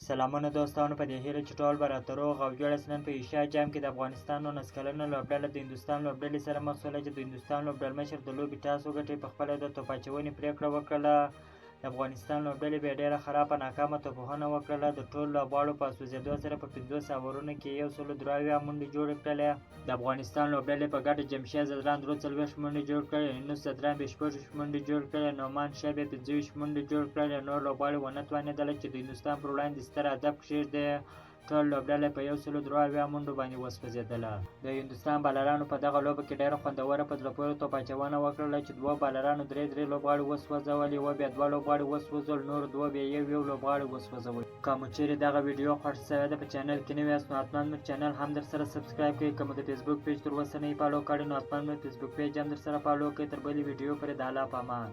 سلامونه دوستانو، په دې هیله چې ټول به راته روغ او جوړ یاست. نن په ایشیا جام کې د افغانستان 19 کلنه لوبډله د هندوستان لوبډلې سره مخ شوله چې د هندوستان لوبډلمشر د لوبې ټاس وګټي. په خپله د توپ اچونې پرېکړه وکړله. د افغانستان لوبډلې بیا ډېره خرابه ناکامه توپوهنه وکړله. د ټولو لوبغاړو په سوځېدو سره په 50 اورونو کې 102 منډې جوړې کړلې. د افغانستان لوبډلې په ګډه جمشید زدران 43 منډې جوړ کړې، یونس زدران 46 منډې جوړ کړې، نعمان شاه 25 منډې جوړ کړې. نور لوبغاړي ونه توانېدله چې د هندوستان پر وړاندې ستر هدف کښېږدي. ټول لوبډله په 102 منډو باندې وسوځېدله. د هندوستان بالرانو په دغه لوبه کې ډېره خوندوره په زړه پورې توپ اچونه وکړله چې دوه بالرانو درې لوبغاړي وسوځول، یوه بیا دوه لوبغاړي وسوځول، نور دوه بیا یو لوبغاړي وسوځول. که مو چیرې دغه ویډیو خوښ شوې ده په چینل کې نوي یاست نو حتما مو چینل هم درسره سبسکرایب کړئ. که مو د فیسبوک پیج تر اوسه نه یې فالو کړی نو حتما مو فیسبوک پیج هم درسره فالو کړئ. تر بلې ویډیو پورې د الله په امان.